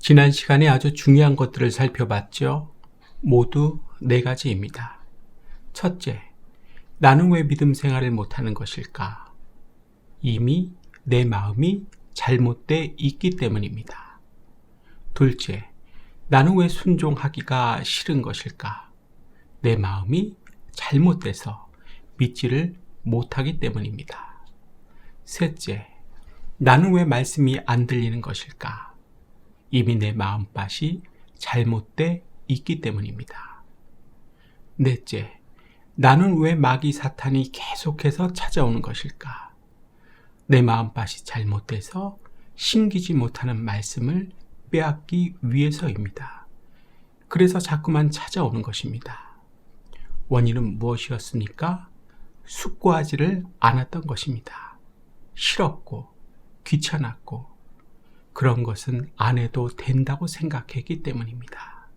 지난 시간에 아주 중요한 것들을 살펴봤죠. 모두 4가지입니다. 첫째, 나는 왜 믿음 생활을 못하는 것일까? 이미 내 마음이 잘못돼 있기 때문입니다. 둘째, 나는 왜 순종하기가 싫은 것일까? 내 마음이 잘못돼서 믿지를 못하기 때문입니다. 셋째, 나는 왜 말씀이 안 들리는 것일까? 이미 내 마음밭이 잘못돼 있기 때문입니다. 넷째, 나는 왜 마귀 사탄이 계속해서 찾아오는 것일까? 내 마음밭이 잘못돼서 심기지 못하는 말씀을 빼앗기 위해서입니다. 그래서 자꾸만 찾아오는 것입니다. 원인은 무엇이었습니까? 숙고하지를 않았던 것입니다. 싫었고 귀찮았고 그런 것은 안 해도 된다고 생각했기 때문입니다.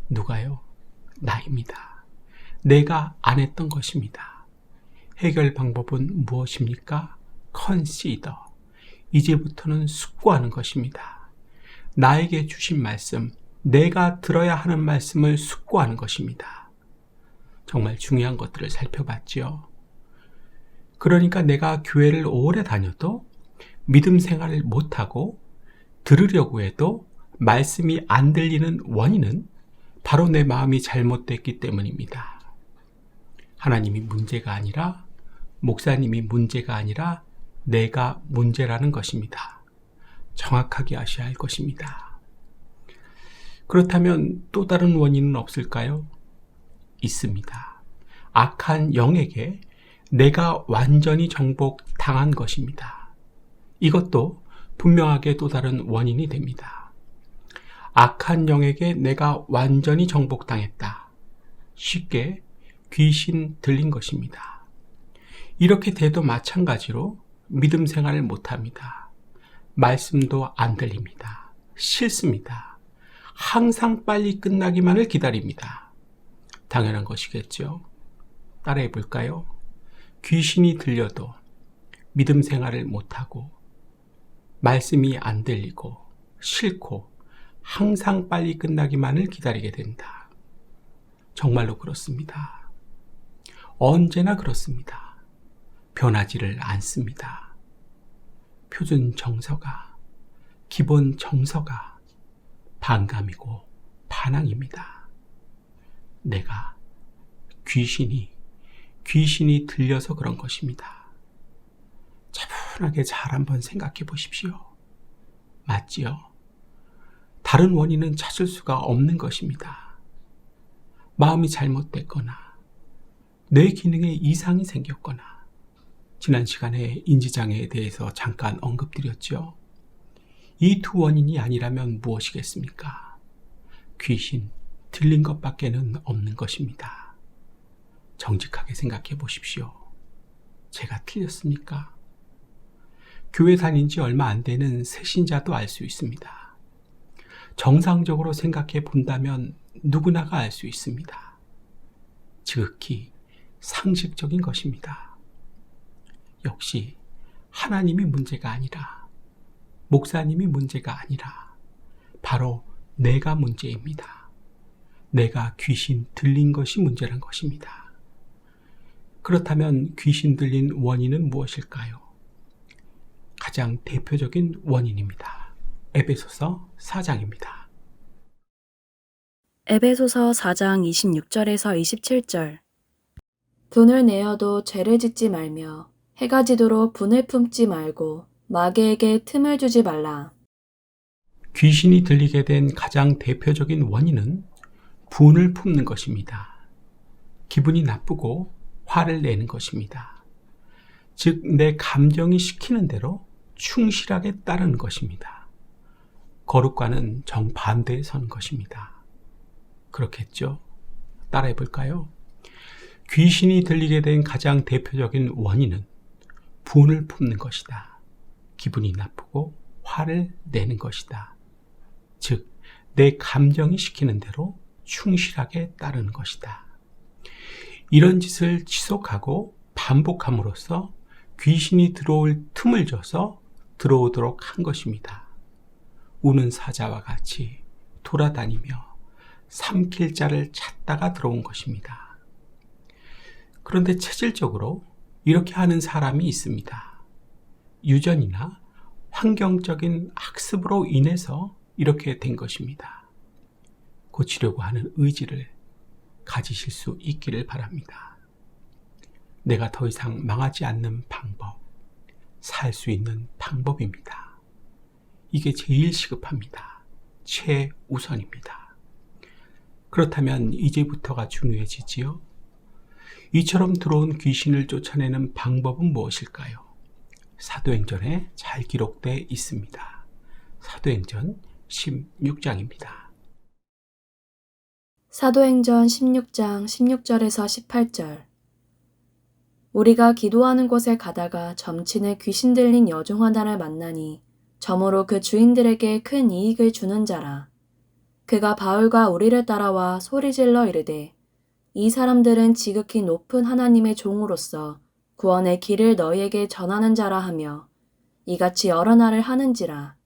누가요? 나입니다. 내가 안 했던 것입니다. 해결 방법은 무엇입니까? 컨시더. 이제부터는 숙고하는 것입니다. 나에게 주신 말씀, 내가 들어야 하는 말씀을 숙고하는 것입니다. 정말 중요한 것들을 살펴봤지요. 그러니까 내가 교회를 오래 다녀도 믿음 생활을 못하고 들으려고 해도 말씀이 안 들리는 원인은 바로 내 마음이 잘못됐기 때문입니다. 하나님이 문제가 아니라, 목사님이 문제가 아니라 내가 문제라는 것입니다. 정확하게 아셔야 할 것입니다. 그렇다면 또 다른 원인은 없을까요? 있습니다. 악한 영에게 내가 완전히 정복당한 것입니다. 이것도 분명하게 또 다른 원인이 됩니다. 악한 영에게 내가 완전히 정복당했다. 쉽게 귀신 들린 것입니다. 이렇게 돼도 마찬가지로 믿음 생활을 못합니다. 말씀도 안 들립니다. 싫습니다. 항상 빨리 끝나기만을 기다립니다. 당연한 것이겠죠. 따라해 볼까요? 귀신이 들려도 믿음 생활을 못하고 말씀이 안 들리고 싫고 항상 빨리 끝나기만을 기다리게 된다. 정말로 그렇습니다. 언제나 그렇습니다. 변하지를 않습니다. 표준 정서가, 기본 정서가 반감이고 반항입니다. 내가 귀신이 들려서 그런 것입니다. 차분하게 잘 한번 생각해 보십시오. 맞지요? 다른 원인은 찾을 수가 없는 것입니다. 마음이 잘못됐거나 뇌 기능에 이상이 생겼거나 지난 시간에 인지장애에 대해서 잠깐 언급드렸죠. 이 두 원인이 아니라면 무엇이겠습니까? 귀신, 들린 것밖에는 없는 것입니다. 정직하게 생각해 보십시오. 제가 틀렸습니까? 교회 다닌 지 얼마 안 되는 새신자도 알 수 있습니다. 정상적으로 생각해 본다면 누구나가 알 수 있습니다. 지극히 상식적인 것입니다. 역시 하나님이 문제가 아니라, 목사님이 문제가 아니라 바로 내가 문제입니다. 내가 귀신 들린 것이 문제란 것입니다. 그렇다면 귀신 들린 원인은 무엇일까요? 가장 대표적인 원인입니다. 에베소서 4장입니다. 에베소서 4장 26절에서 27절. 분을 내어도 죄를 짓지 말며 해가 지도록 분을 품지 말고 마귀에게 틈을 주지 말라. 귀신이 들리게 된 가장 대표적인 원인은 분을 품는 것입니다. 기분이 나쁘고 화를 내는 것입니다. 즉, 내 감정이 시키는 대로 충실하게 따르는 것입니다. 거룩과는 정반대에 서는 것입니다. 그렇겠죠? 따라해 볼까요? 귀신이 들리게 된 가장 대표적인 원인은 분을 품는 것이다. 기분이 나쁘고 화를 내는 것이다. 즉, 내 감정이 시키는 대로 충실하게 따르는 것이다. 이런 짓을 지속하고 반복함으로써 귀신이 들어올 틈을 줘서 들어오도록 한 것입니다. 우는 사자와 같이 돌아다니며 삼킬 자를 찾다가 들어온 것입니다. 그런데 체질적으로 이렇게 하는 사람이 있습니다. 유전이나 환경적인 학습으로 인해서 이렇게 된 것입니다. 고치려고 하는 의지를 가지실 수 있기를 바랍니다. 내가 더 이상 망하지 않는 방법, 살 수 있는 방법입니다. 이게 제일 시급합니다. 최우선입니다. 그렇다면 이제부터가 중요해지지요? 이처럼 들어온 귀신을 쫓아내는 방법은 무엇일까요? 사도행전에 잘 기록되어 있습니다. 사도행전 16장입니다. 사도행전 16장 16절에서 18절. 우리가 기도하는 곳에 가다가 점친의 귀신 들린 여종 하나를 만나니 점으로 그 주인들에게 큰 이익을 주는 자라. 그가 바울과 우리를 따라와 소리질러 이르되 이 사람들은 지극히 높은 하나님의 종으로서 구원의 길을 너희에게 전하는 자라 하며 이같이 여러 날을 하는지라.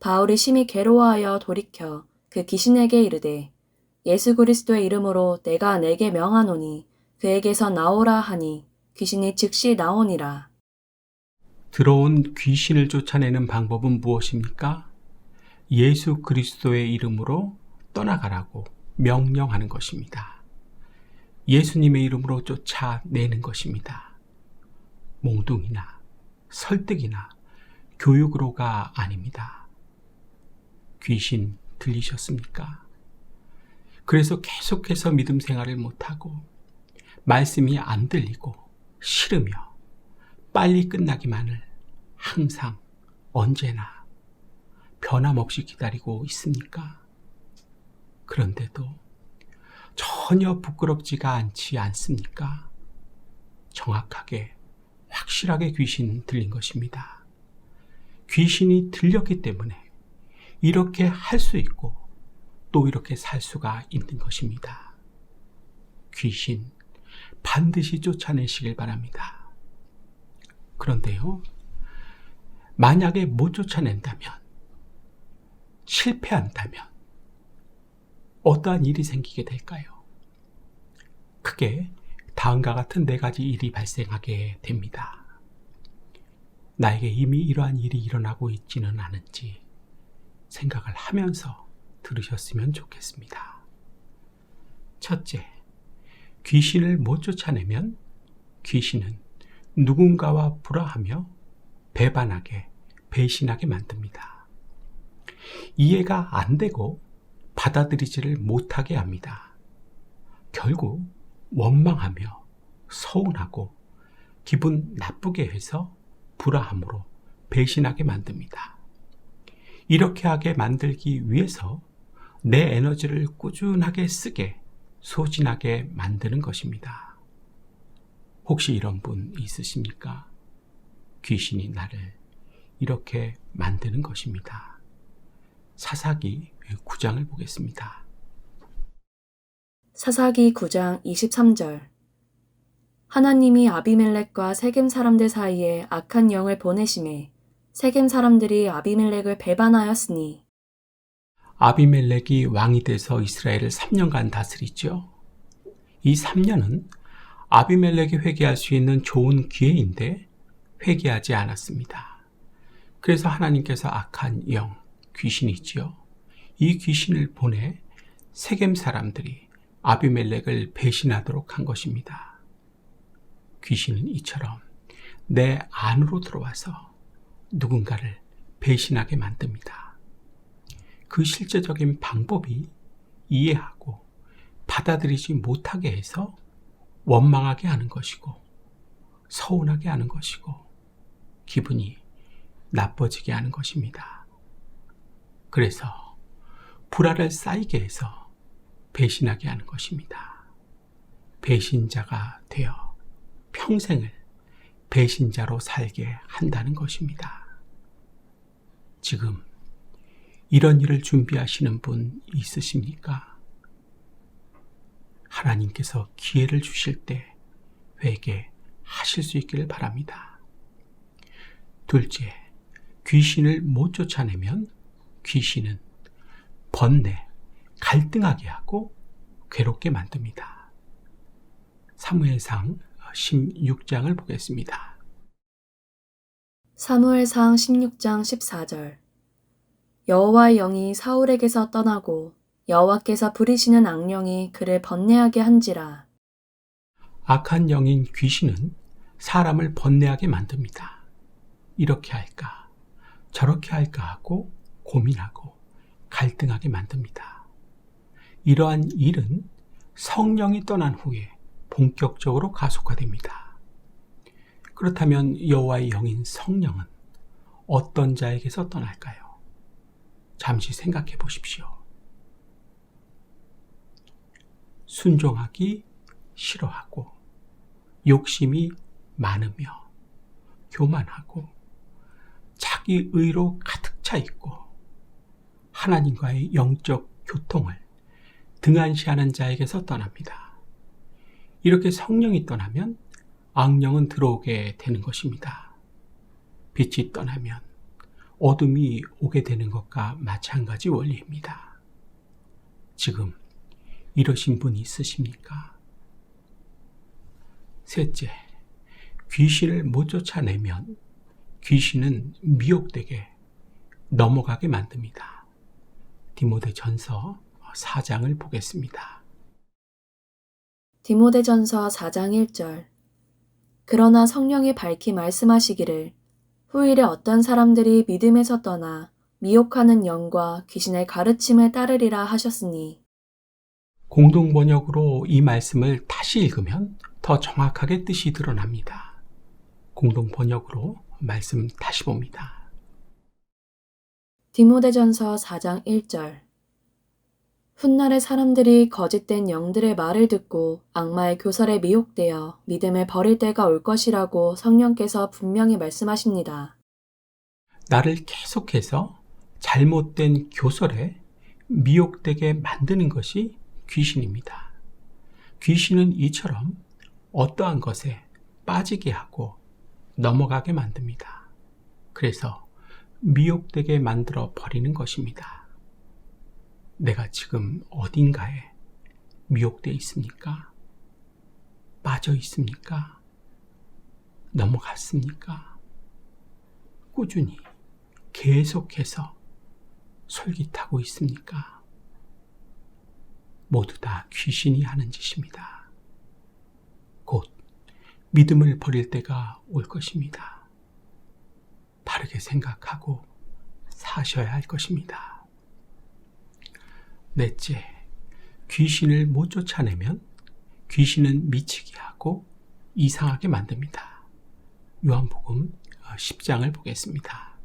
바울이 심히 괴로워하여 돌이켜 그 귀신에게 이르되 예수 그리스도의 이름으로 내가 내게 명하노니 그에게서 나오라 하니 귀신이 즉시 나오니라. 들어온 귀신을 쫓아내는 방법은 무엇입니까? 예수 그리스도의 이름으로 떠나가라고 명령하는 것입니다. 예수님의 이름으로 쫓아내는 것입니다. 몽둥이나 설득이나 교육으로가 아닙니다. 귀신 들리셨습니까? 그래서 계속해서 믿음 생활을 못하고 말씀이 안 들리고 싫으며 빨리 끝나기만을 항상 언제나 변함없이 기다리고 있습니까? 그런데도 전혀 부끄럽지가 않지 않습니까? 정확하게 확실하게 귀신 들린 것입니다. 귀신이 들렸기 때문에 이렇게 할 수 있고 또 이렇게 살 수가 있는 것입니다. 귀신 반드시 쫓아내시길 바랍니다. 그런데요, 만약에 못 쫓아낸다면, 실패한다면 어떠한 일이 생기게 될까요? 크게 다음과 같은 4가지 일이 발생하게 됩니다. 나에게 이미 이러한 일이 일어나고 있지는 않은지 생각을 하면서 들으셨으면 좋겠습니다. 첫째, 귀신을 못 쫓아내면 귀신은 누군가와 불화하며 배반하게, 배신하게 만듭니다. 이해가 안 되고 받아들이지를 못하게 합니다. 결국 원망하며 서운하고 기분 나쁘게 해서 불화함으로 배신하게 만듭니다. 이렇게 하게 만들기 위해서 내 에너지를 꾸준하게 쓰게, 소진하게 만드는 것입니다. 혹시 이런 분 있으십니까? 귀신이 나를 이렇게 만드는 것입니다. 사사기 9장을 보겠습니다. 사사기 9장 23절. 하나님이 아비멜렉과 세겜 사람들 사이에 악한 영을 보내심에 세겜 사람들이 아비멜렉을 배반하였으니. 아비멜렉이 왕이 돼서 이스라엘을 3년간 다스리죠. 이 3년은 아비멜렉이 회개할 수 있는 좋은 기회인데 회개하지 않았습니다. 그래서 하나님께서 악한 영, 귀신이지요. 이 귀신을 보내 세겜 사람들이 아비멜렉을 배신하도록 한 것입니다. 귀신은 이처럼 내 안으로 들어와서 누군가를 배신하게 만듭니다. 그 실제적인 방법이 이해하고 받아들이지 못하게 해서 원망하게 하는 것이고 서운하게 하는 것이고 기분이 나빠지게 하는 것입니다. 그래서 불화를 쌓이게 해서 배신하게 하는 것입니다. 배신자가 되어 평생을 배신자로 살게 한다는 것입니다. 지금 이런 일을 준비하시는 분 있으십니까? 하나님께서 기회를 주실 때 회개하실 수 있기를 바랍니다. 둘째, 귀신을 못 쫓아내면 귀신은 번뇌, 갈등하게 하고 괴롭게 만듭니다. 사무엘상 16장을 보겠습니다. 사무엘상 16장 14절. 여호와의 영이 사울에게서 떠나고 여호와께서 부리시는 악령이 그를 번뇌하게 한지라. 악한 영인 귀신은 사람을 번뇌하게 만듭니다. 이렇게 할까, 저렇게 할까 하고 고민하고 갈등하게 만듭니다. 이러한 일은 성령이 떠난 후에 본격적으로 가속화됩니다. 그렇다면 여호와의 영인 성령은 어떤 자에게서 떠날까요? 잠시 생각해 보십시오. 순종하기 싫어하고 욕심이 많으며 교만하고 자기 의로 가득 차 있고 하나님과의 영적 교통을 등한시하는 자에게서 떠납니다. 이렇게 성령이 떠나면 악령은 들어오게 되는 것입니다. 빛이 떠나면 어둠이 오게 되는 것과 마찬가지 원리입니다. 지금 이러신 분이 있으십니까? 셋째, 귀신을 못 쫓아내면 귀신은 미혹되게 넘어가게 만듭니다. 디모데전서 4장을 보겠습니다. 디모데전서 4장 1절. 그러나 성령이 밝히 말씀하시기를 후일에 어떤 사람들이 믿음에서 떠나 미혹하는 영과 귀신의 가르침을 따르리라 하셨으니. 공동번역으로 이 말씀을 다시 읽으면 더 정확하게 뜻이 드러납니다. 공동번역으로 말씀 다시 봅니다. 디모데전서 4장 1절. 훗날에 사람들이 거짓된 영들의 말을 듣고 악마의 교설에 미혹되어 믿음을 버릴 때가 올 것이라고 성령께서 분명히 말씀하십니다. 나를 계속해서 잘못된 교설에 미혹되게 만드는 것이 귀신입니다. 귀신은 이처럼 어떠한 것에 빠지게 하고 넘어가게 만듭니다. 그래서 미혹되게 만들어 버리는 것입니다. 내가 지금 어딘가에 미혹되어 있습니까? 빠져 있습니까? 넘어갔습니까? 꾸준히 계속해서 솔깃하고 있습니까? 모두 다 귀신이 하는 짓입니다. 곧 믿음을 버릴 때가 올 것입니다. 바르게 생각하고 사셔야 할 것입니다. 넷째, 귀신을 못 쫓아내면 귀신은 미치게 하고 이상하게 만듭니다. 요한복음 10장을 보겠습니다.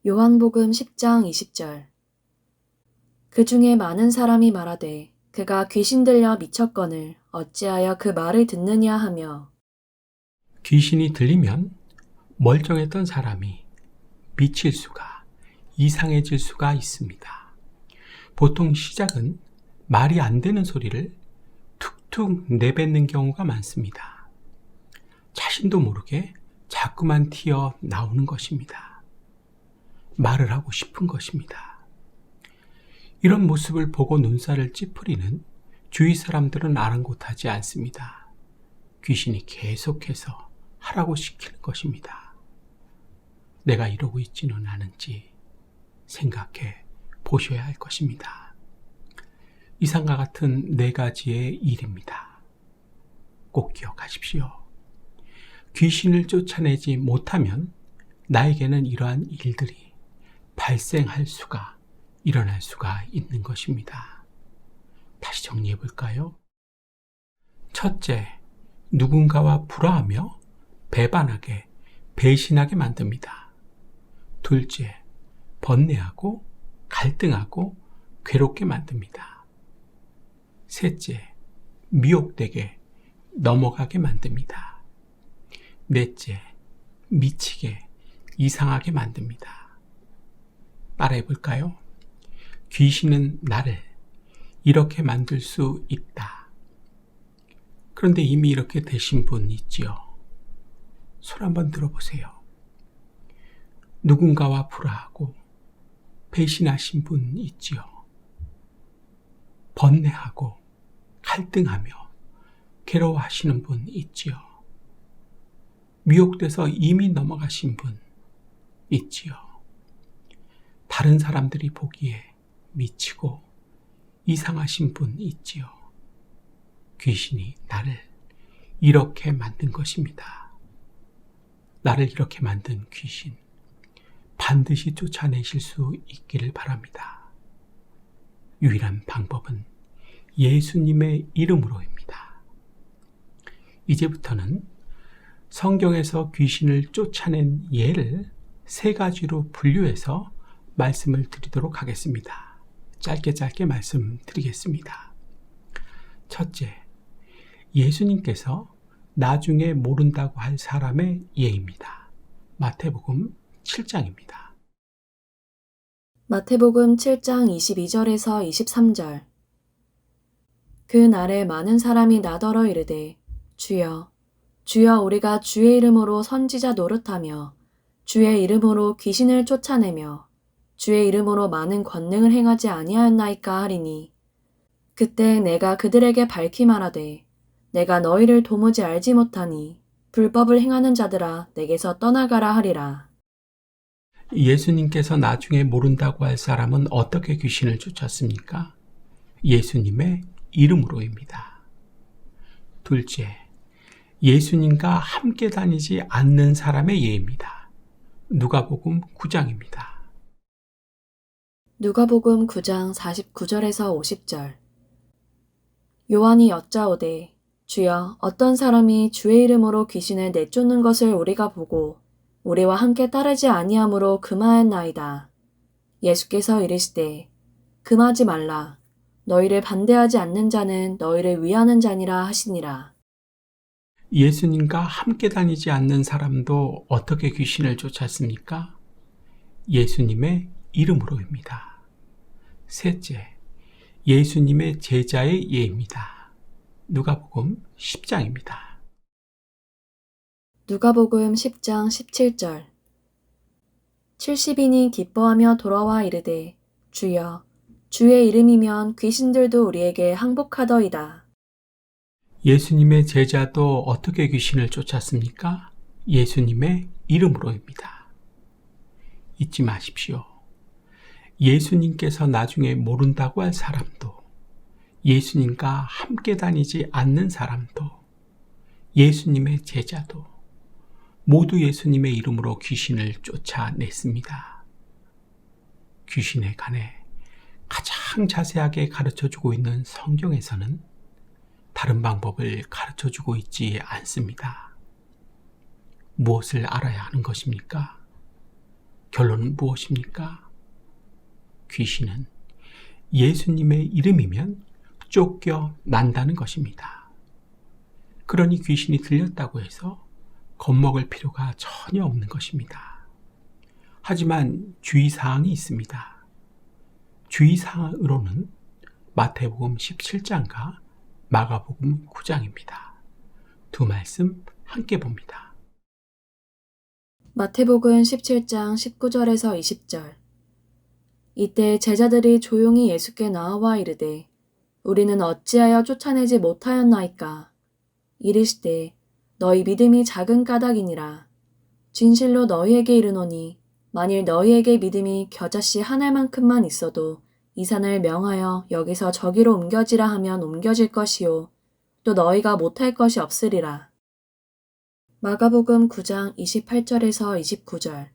요한복음 10장 20절. 그 중에 많은 사람이 말하되 그가 귀신 들려 미쳤거늘 어찌하여 그 말을 듣느냐 하며. 귀신이 들리면 멀쩡했던 사람이 미칠 수가, 이상해질 수가 있습니다. 보통 시작은 말이 안 되는 소리를 툭툭 내뱉는 경우가 많습니다. 자신도 모르게 자꾸만 튀어 나오는 것입니다. 말을 하고 싶은 것입니다. 이런 모습을 보고 눈살을 찌푸리는 주위 사람들은 아랑곳하지 않습니다. 귀신이 계속해서 하라고 시키는 것입니다. 내가 이러고 있지는 않은지 생각해 보셔야 할 것입니다. 이상과 같은 4가지의 일입니다. 꼭 기억하십시오. 귀신을 쫓아내지 못하면 나에게는 이러한 일들이 발생할 수가, 일어날 수가 있는 것입니다. 다시 정리해 볼까요? 첫째, 누군가와 불화하며 배반하게, 배신하게 만듭니다. 둘째, 번뇌하고 갈등하고 괴롭게 만듭니다. 셋째, 미혹되게 넘어가게 만듭니다. 넷째, 미치게 이상하게 만듭니다. 따라해 볼까요? 귀신은 나를 이렇게 만들 수 있다. 그런데 이미 이렇게 되신 분 있지요? 손 한번 들어보세요. 누군가와 불화하고 배신하신 분 있지요. 번뇌하고 갈등하며 괴로워하시는 분 있지요. 미혹돼서 이미 넘어가신 분 있지요. 다른 사람들이 보기에 미치고 이상하신 분 있지요. 귀신이 나를 이렇게 만든 것입니다. 나를 이렇게 만든 귀신, 반드시 쫓아내실 수 있기를 바랍니다. 유일한 방법은 예수님의 이름으로입니다. 이제부터는 성경에서 귀신을 쫓아낸 예를 3가지로 분류해서 말씀을 드리도록 하겠습니다. 짧게 말씀드리겠습니다. 첫째, 예수님께서 나중에 모른다고 할 사람의 예입니다. 마태복음 7장입니다. 마태복음 7장 22절에서 23절. 그 날에 많은 사람이 나더러 이르되 주여 주여 우리가 주의 이름으로 선지자 노릇하며 주의 이름으로 귀신을 쫓아내며 주의 이름으로 많은 권능을 행하지 아니하였나이까 하리니 그때 내가 그들에게 밝히 말하되 내가 너희를 도무지 알지 못하니 불법을 행하는 자들아 내게서 떠나가라 하리라. 예수님께서 나중에 모른다고 할 사람은 어떻게 귀신을 쫓았습니까? 예수님의 이름으로입니다. 둘째, 예수님과 함께 다니지 않는 사람의 예입니다. 누가복음 9장입니다. 누가복음 9장 49절에서 50절. 요한이 여짜오되 주여 어떤 사람이 주의 이름으로 귀신을 내쫓는 것을 우리가 보고 우리와 함께 따르지 아니하므로 금하였나이다. 예수께서 이르시되 금하지 말라. 너희를 반대하지 않는 자는 너희를 위하는 자니라 하시니라. 예수님과 함께 다니지 않는 사람도 어떻게 귀신을 쫓았습니까? 예수님의 이름으로입니다. 셋째, 예수님의 제자의 예입니다. 누가복음 10장입니다. 누가복음 10장 17절. 70인이 기뻐하며 돌아와 이르되 주여 주의 이름이면 귀신들도 우리에게 항복하더이다. 예수님의 제자도 어떻게 귀신을 쫓았습니까? 예수님의 이름으로입니다. 잊지 마십시오. 예수님께서 나중에 모른다고 할 사람도, 예수님과 함께 다니지 않는 사람도, 예수님의 제자도 모두 예수님의 이름으로 귀신을 쫓아냈습니다. 귀신에 관해 가장 자세하게 가르쳐주고 있는 성경에서는 다른 방법을 가르쳐주고 있지 않습니다. 무엇을 알아야 하는 것입니까? 결론은 무엇입니까? 귀신은 예수님의 이름이면 쫓겨난다는 것입니다. 그러니 귀신이 들렸다고 해서 겁먹을 필요가 전혀 없는 것입니다. 하지만 주의사항이 있습니다. 주의사항으로는 마태복음 17장과 마가복음 9장입니다. 두 말씀 함께 봅니다. 마태복음 17장 19절에서 20절. 이때 제자들이 조용히 예수께 나와 이르되 우리는 어찌하여 쫓아내지 못하였나이까. 이르시되 너희 믿음이 작은 까닭이니라. 진실로 너희에게 이르노니 만일 너희에게 믿음이 겨자씨 한 알만큼만 있어도 이 산을 명하여 여기서 저기로 옮겨지라 하면 옮겨질 것이요 또 너희가 못할 것이 없으리라. 마가복음 9장 28절에서 29절.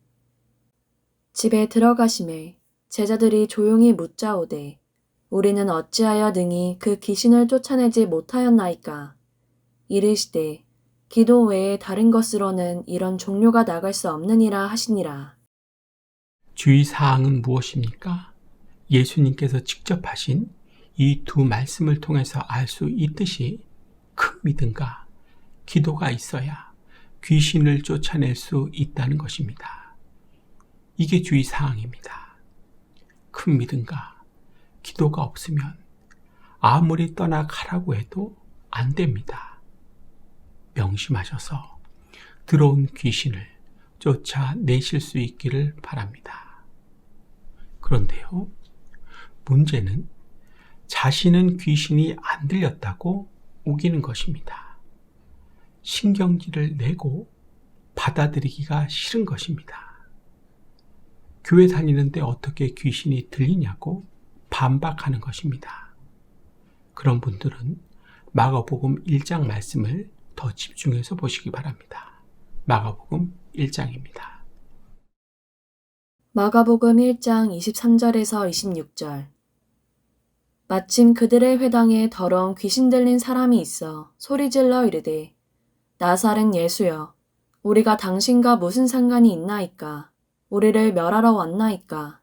집에 들어가심에 제자들이 조용히 묻자오되 우리는 어찌하여 능히 그 귀신을 쫓아내지 못하였나이까. 이르시되 기도 외에 다른 것으로는 이런 종료가 나갈 수 없느니라 하시니라. 주의사항은 무엇입니까? 예수님께서 직접 하신 이 두 말씀을 통해서 알 수 있듯이 큰 믿음과 기도가 있어야 귀신을 쫓아낼 수 있다는 것입니다. 이게 주의사항입니다. 큰 믿음과 기도가 없으면 아무리 떠나가라고 해도 안 됩니다. 명심하셔서 들어온 귀신을 쫓아내실 수 있기를 바랍니다. 그런데요, 문제는 자신은 귀신이 안 들렸다고 우기는 것입니다. 신경질을 내고 받아들이기가 싫은 것입니다. 교회 다니는데 어떻게 귀신이 들리냐고 반박하는 것입니다. 그런 분들은 마가복음 1장 말씀을 더 집중해서 보시기 바랍니다. 마가복음 1장입니다. 마가복음 1장 23절에서 26절. 마침 그들의 회당에 더러운 귀신 들린 사람이 있어 소리질러 이르되, 나사렛 예수여, 우리가 당신과 무슨 상관이 있나이까? 우리를 멸하러 왔나이까?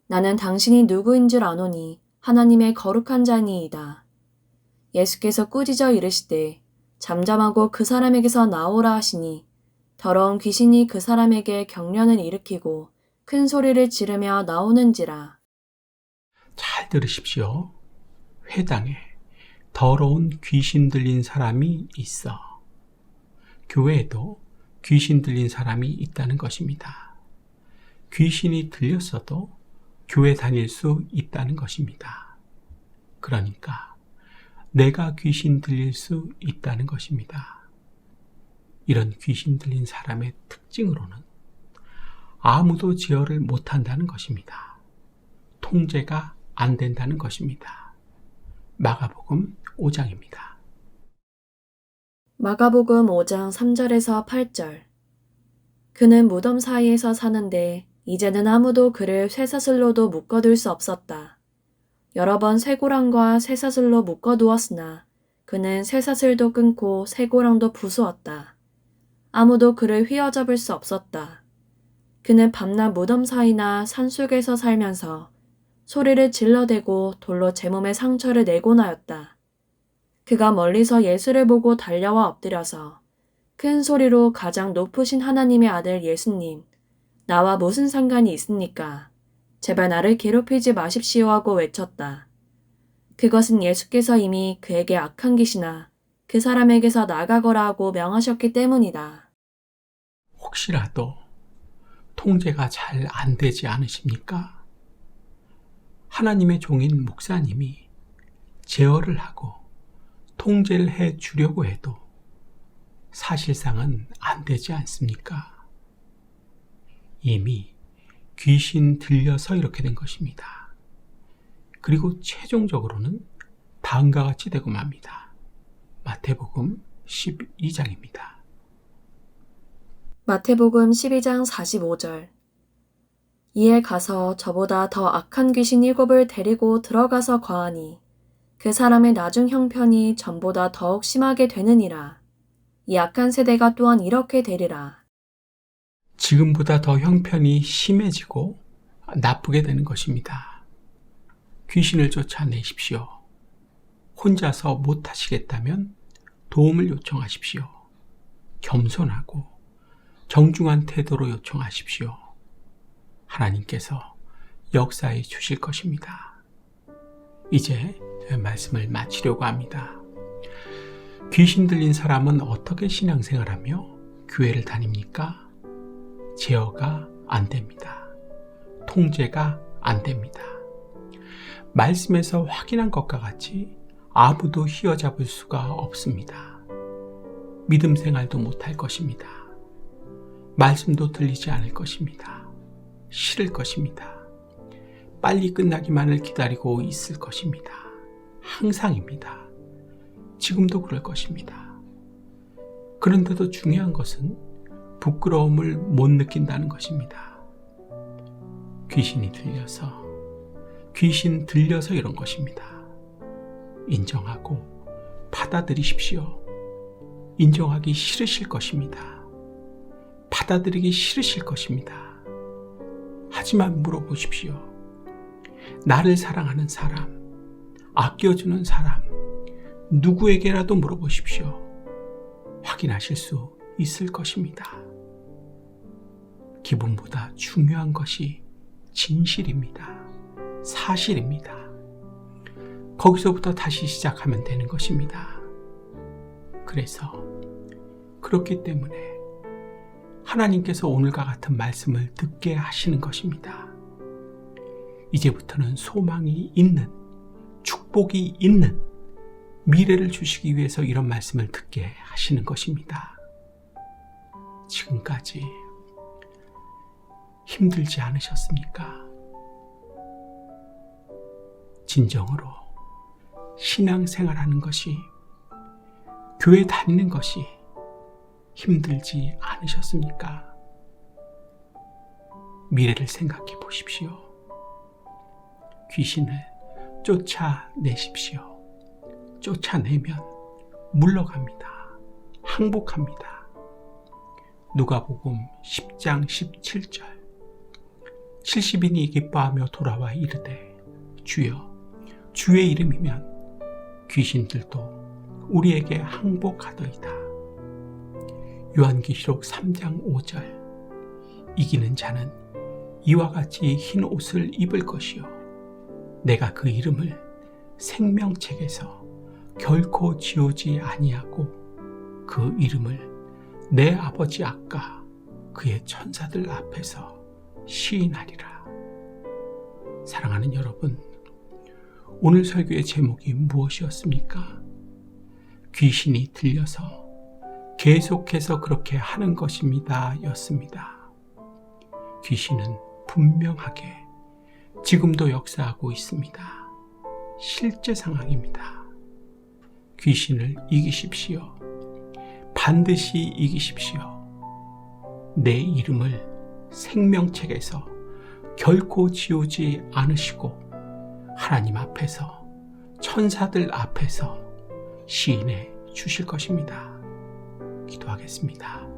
나는 당신이 누구인 줄 아노니 하나님의 거룩한 자니이다. 예수께서 꾸짖어 이르시되, 잠잠하고 그 사람에게서 나오라 하시니, 더러운 귀신이 그 사람에게 경련을 일으키고 큰 소리를 지르며 나오는지라. 잘 들으십시오. 회당에 더러운 귀신 들린 사람이 있어. 교회에도 귀신 들린 사람이 있다는 것입니다. 귀신이 들렸어도 교회 다닐 수 있다는 것입니다. 그러니까 내가 귀신 들릴 수 있다는 것입니다. 이런 귀신 들린 사람의 특징으로는 아무도 제어를 못한다는 것입니다. 통제가 안 된다는 것입니다. 마가복음 5장입니다. 마가복음 5장 3절에서 8절. 그는 무덤 사이에서 사는데 이제는 아무도 그를 쇠사슬로도 묶어둘 수 없었다. 여러 번 쇠고랑과 쇠사슬로 묶어두었으나 그는 쇠사슬도 끊고 쇠고랑도 부수었다. 아무도 그를 휘어잡을 수 없었다. 그는 밤낮 무덤 사이나 산속에서 살면서 소리를 질러대고 돌로 제 몸에 상처를 내곤 하였다. 그가 멀리서 예수를 보고 달려와 엎드려서 큰 소리로 가장 높으신 하나님의 아들 예수님, 나와 무슨 상관이 있습니까? 제발 나를 괴롭히지 마십시오 하고 외쳤다. 그것은 예수께서 이미 그에게 악한 귀신아, 그 사람에게서 나가거라 하고 명하셨기 때문이다. 혹시라도 통제가 잘 안 되지 않으십니까? 하나님의 종인 목사님이 제어를 하고 통제를 해 주려고 해도 사실상은 안 되지 않습니까? 이미 귀신 들려서 이렇게 된 것입니다. 그리고 최종적으로는 다음과 같이 되고 맙니다. 마태복음 12장입니다. 마태복음 12장 45절. 이에 가서 저보다 더 악한 귀신 7을 데리고 들어가서 거하니 그 사람의 나중 형편이 전보다 더욱 심하게 되느니라. 이 악한 세대가 또한 이렇게 되리라. 지금보다 더 형편이 심해지고 나쁘게 되는 것입니다. 귀신을 쫓아내십시오. 혼자서 못하시겠다면 도움을 요청하십시오. 겸손하고 정중한 태도로 요청하십시오. 하나님께서 역사해 주실 것입니다. 이제 말씀을 마치려고 합니다. 귀신 들린 사람은 어떻게 신앙생활하며 교회를 다닙니까? 제어가 안 됩니다. 통제가 안 됩니다. 말씀에서 확인한 것과 같이 아무도 휘어잡을 수가 없습니다. 믿음 생활도 못할 것입니다. 말씀도 들리지 않을 것입니다. 싫을 것입니다. 빨리 끝나기만을 기다리고 있을 것입니다. 항상입니다. 지금도 그럴 것입니다. 그런데도 중요한 것은 부끄러움을 못 느낀다는 것입니다. 귀신 들려서 이런 것입니다. 인정하고 받아들이십시오. 인정하기 싫으실 것입니다. 받아들이기 싫으실 것입니다. 하지만 물어보십시오. 나를 사랑하는 사람, 아껴주는 사람, 누구에게라도 물어보십시오. 확인하실 수 있을 것입니다. 기분보다 중요한 것이 진실입니다. 사실입니다. 거기서부터 다시 시작하면 되는 것입니다. 그래서 그렇기 때문에 하나님께서 오늘과 같은 말씀을 듣게 하시는 것입니다. 이제부터는 소망이 있는, 축복이 있는 미래를 주시기 위해서 이런 말씀을 듣게 하시는 것입니다. 지금까지 힘들지 않으셨습니까? 진정으로 신앙생활하는 것이, 교회 다니는 것이 힘들지 않으셨습니까? 미래를 생각해 보십시오. 귀신을 쫓아내십시오. 쫓아내면 물러갑니다. 항복합니다. 누가복음 10장 17절. 70인이 기뻐하며 돌아와 이르되 주여, 주의 이름이면 귀신들도 우리에게 항복하더이다. 요한계시록 3장 5절. 이기는 자는 이와 같이 흰 옷을 입을 것이요 내가 그 이름을 생명책에서 결코 지우지 아니하고 그 이름을 내 아버지 아까 그의 천사들 앞에서 시인하리라. 사랑하는 여러분, 오늘 설교의 제목이 무엇이었습니까? 귀신이 들려서 계속해서 그렇게 하는 것입니다 였습니다. 귀신은 분명하게 지금도 역사하고 있습니다. 실제 상황입니다. 귀신을 이기십시오. 반드시 이기십시오. 내 이름을 생명책에서 결코 지우지 않으시고 하나님 앞에서, 천사들 앞에서 시인해 주실 것입니다. 기도하겠습니다.